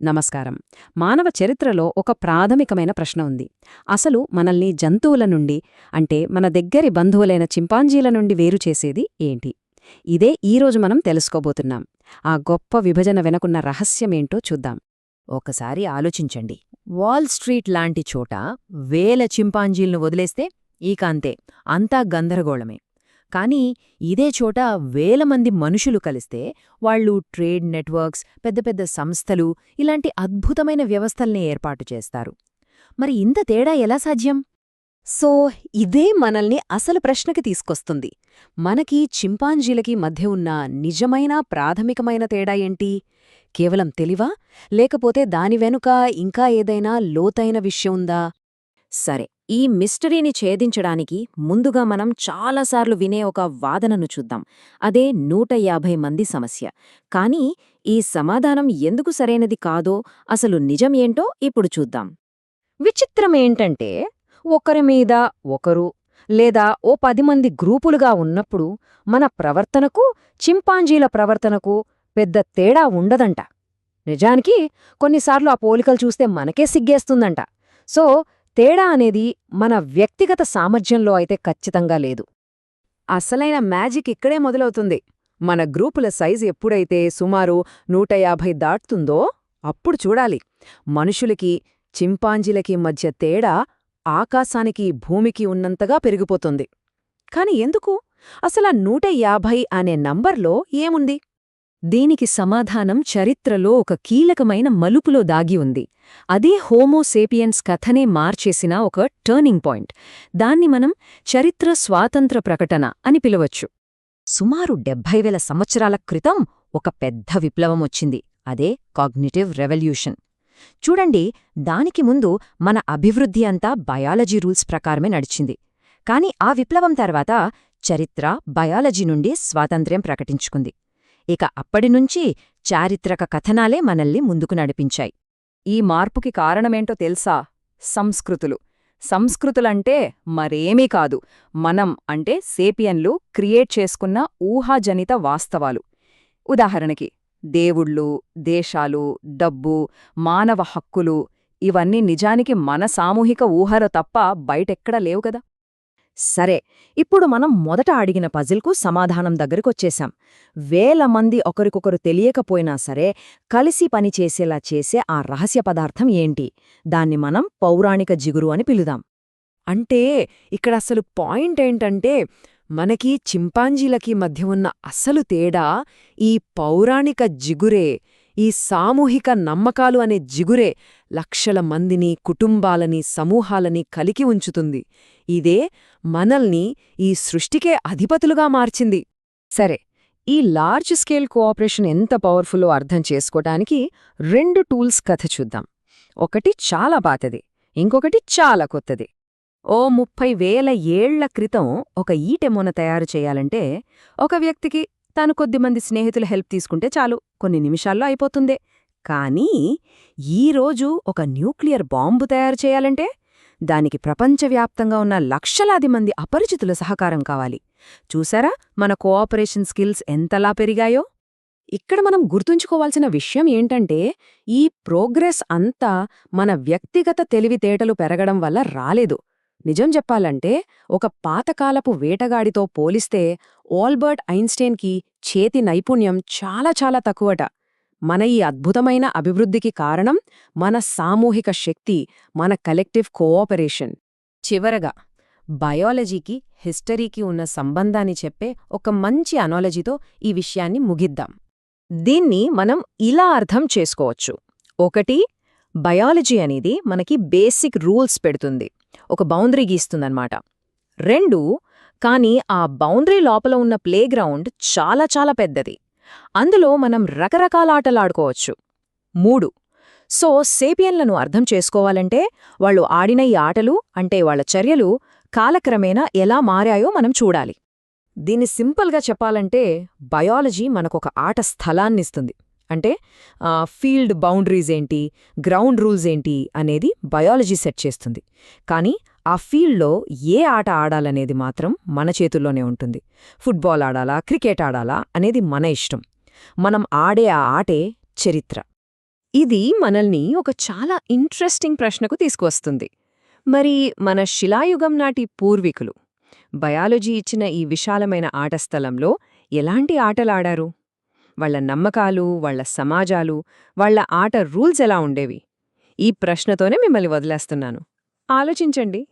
నమస్కారం. మానవ చరిత్రలో ఒక ప్రాథమికమైన ప్రశ్న ఉంది. అసలు మనల్ని జంతువుల నుండి, అంటే మన దగ్గరి బంధువులైన చింపాంజీల నుండి వేరు చేసేది ఏంటి? ఇదే ఈరోజు మనం తెలుసుకోబోతున్నాం. ఆ గొప్ప విభజన వెనకున్న రహస్యమేంటో చూద్దాం. ఒకసారి ఆలోచించండి. వాల్ స్ట్రీట్ లాంటి చోట వేల చింపాంజీలను వదిలేస్తే అంతే, అంతా గందరగోళమే. కానీ ఇదే చోట వేల మంది మనుషులు కలిస్తే వాళ్ళు ట్రేడ్ నెట్వర్క్స్, పెద్ద పెద్ద సంస్థలు, ఇలాంటి అద్భుతమైన వ్యవస్థల్ని ఏర్పాటు చేస్తారు. మరి ఇంత తేడా ఎలా సాధ్యం? సో ఇదే మనల్ని అసలు ప్రశ్నకి తీసుకొస్తుంది. మనకి చింపాంజీలకి మధ్య ఉన్న నిజమైన ప్రాథమికమైన తేడా ఏంటి? కేవలం తెలివా, లేకపోతే దాని వెనుక ఇంకా ఏదైనా లోతైన విషయం ఉందా? సరే, ఈ మిస్టరీని ఛేదించడానికి ముందుగా మనం చాలాసార్లు వినే ఒక వాదనను చూద్దాం. అదే 150 మంది సమస్య. కానీ ఈ సమాధానం ఎందుకు సరైనది కాదో, అసలు నిజం ఏంటో ఇప్పుడు చూద్దాం. విచిత్రమేంటంటే, ఒకరి మీద ఒకరు లేదా ఓ 10 మంది గ్రూపులుగా ఉన్నప్పుడు మన ప్రవర్తనకు, చింపాంజీల ప్రవర్తనకు పెద్ద తేడా ఉండదంట. నిజానికి కొన్నిసార్లు ఆ పోలికలు చూస్తే మనకే సిగ్గేస్తుందంట. సో తేడా అనేది మన వ్యక్తిగత సామర్థ్యంలో అయితే ఖచ్చితంగా లేదు. అసలైన మ్యాజిక్ ఇక్కడే మొదలవుతుంది. మన గ్రూపుల సైజు ఎప్పుడైతే సుమారు 150 దాటుతుందో అప్పుడు చూడాలి. మనుషులకి, చింపాంజీలకి మధ్య తేడా ఆకాశానికి, భూమికి ఉన్నంతగా పెరిగిపోతుంది. కాని ఎందుకు? అసలా 150 అనే నంబర్లో ఏముంది? దీనికి సమాధానం చరిత్రలో ఒక కీలకమైన మలుపులో దాగి ఉంది. అదే హోమోసేపియన్స్ కథనే మార్చేసిన ఒక టర్నింగ్ పాయింట్. దాన్ని మనం చరిత్ర స్వాతంత్ర ప్రకటన అని పిలవచ్చు. సుమారు 70,000 సంవత్సరాల క్రితం ఒక పెద్ద విప్లవం వచ్చింది. అదే కాగ్నిటివ్ రెవల్యూషన్. చూడండి, దానికి ముందు మన అభివృద్ధి అంతా బయాలజీ రూల్స్ ప్రకారమే నడిచింది. కాని ఆ విప్లవం తర్వాత చరిత్ర బయాలజీ నుండి స్వాతంత్ర్యం ప్రకటించుకుంది. ఇక అప్పటినుంచి చారిత్రక కథనాలే మనల్ని ముందుకు నడిపించాయి. ఈ మార్పుకి కారణమేంటో తెలుసా? సంస్కృతులు. సంస్కృతులంటే మరేమీ కాదు, మనం అంటే సేపియన్లు క్రియేట్ చేసుకున్న ఊహాజనిత వాస్తవాలు. ఉదాహరణకి దేవుళ్ళు, దేశాలు, డబ్బు, మానవ హక్కులు, ఇవన్నీ నిజానికి మన సామూహిక ఊహలో తప్ప బయటెక్కడా లేవు కదా. సరే, ఇప్పుడు మనం మొదట అడిగిన పజిల్కు సమాధానం దగ్గరికొచ్చేశాం. వేల మంది ఒకరికొకరు తెలియకపోయినా సరే కలిసి పనిచేసేలా చేసే ఆ రహస్య పదార్థం ఏంటి? దాన్ని మనం పౌరాణిక జిగురు అని పిలుదాం. అంటే ఇక్కడ అసలు పాయింట్ ఏంటంటే, మనకి చింపాంజీలకి మధ్య ఉన్న అసలు తేడా ఈ పౌరాణిక జిగురే, ఈ సామూహిక నమ్మకాలు అనే జిగురే లక్షల మందిని, కుటుంబాలని, సమూహాలని కలికి ఉంచుతుంది. ఇదే మనల్ని ఈ సృష్టికే అధిపతులుగా మార్చింది. సరే, ఈ లార్జ్ స్కేల్ కోఆపరేషన్ ఎంత పవర్ఫుల్లో అర్థం చేసుకోటానికి 2 టూల్స్ కథ చూద్దాం. ఒకటి చాలా పాతది, ఇంకొకటి చాలా కొత్తది. ఓ 30,000 ఏళ్ల క్రితం ఒక ఈటెమొన తయారు చేయాలంటే ఒక వ్యక్తికి తాను కొద్దిమంది స్నేహితుల హెల్ప్ తీసుకుంటే చాలు, కొన్ని నిమిషాల్లో అయిపోతుందే. కానీ ఈరోజు ఒక న్యూక్లియర్ బాంబు తయారు చేయాలంటే దానికి ప్రపంచవ్యాప్తంగా ఉన్న లక్షలాది మంది అపరిచితుల సహకారం కావాలి. చూసారా మన కోఆపరేషన్ స్కిల్స్ ఎంతలా పెరిగాయో? ఇక్కడ మనం గుర్తుంచుకోవాల్సిన విషయం ఏంటంటే, ఈ ప్రోగ్రెస్ అంతా మన వ్యక్తిగత తెలివితేటలు పెరగడం వల్ల రాలేదు. నిజం చెప్పాలంటే, ఒక పాతకాలపు వేటగాడితో పోలిస్తే ఆల్బర్ట్ ఐన్స్టైన్కి చేతి నైపుణ్యం చాలా చాలా తక్కువట. మన ఈ అద్భుతమైన అభివృద్ధికి కారణం మన సామూహిక శక్తి, మన కలెక్టివ్ కోఆపరేషన్. చివరగా, బయాలజీకి, హిస్టరీకి ఉన్న సంబంధాన్ని చెప్పే ఒక మంచి అనాలజీతో ఈ విషయాన్ని ముగిద్దాం. దీన్ని మనం ఇలా అర్థం చేసుకోవచ్చు. 1, బయాలజీ అనేది మనకి బేసిక్ రూల్స్ పెడుతుంది, ఒక బౌండరీ గీస్తుందన్నమాట. 2, కానీ ఆ బౌండరీ లోపల ఉన్న ప్లేగ్రౌండ్ చాలా చాలా పెద్దది. అందులో మనం రకరకాల ఆటలాడుకోవచ్చు. 3, సో సేపియన్లను అర్థం చేసుకోవాలంటే వాళ్ళు ఆడిన ఈ ఆటలు, అంటే వాళ్ళ చర్యలు కాలక్రమేణా ఎలా మారాయో మనం చూడాలి. దీన్ని సింపుల్గా చెప్పాలంటే, బయాలజీ మనకొక ఆట స్థలాన్నిస్తుంది. అంటే ఫీల్డ్ బౌండరీస్ ఏంటి, గ్రౌండ్ రూల్స్ ఏంటి అనేది బయాలజీ సెట్ చేస్తుంది. కానీ ఆ ఫీల్డ్లో ఏ ఆట ఆడాలనేది మాత్రం మన చేతుల్లోనే ఉంటుంది. ఫుట్బాల్ ఆడాలా, క్రికెట్ ఆడాలా అనేది మన ఇష్టం. మనం ఆడే ఆ ఆటే చరిత్ర. ఇది మనల్ని ఒక చాలా ఇంట్రెస్టింగ్ ప్రశ్నకు తీసుకువస్తుంది. మరి మన శిలాయుగం నాటి పూర్వీకులు బయాలజీ ఇచ్చిన ఈ విశాలమైన ఆట స్థలంలో ఎలాంటి ఆటలాడారు? వాళ్ళ నమ్మకాలు, వాళ్ళ సమాజాలు, వాళ్ళ ఆట రూల్స్ ఎలా ఉండేవి? ఈ ప్రశ్నతోనే మిమ్మల్ని వదిలేస్తున్నాను. ఆలోచించండి.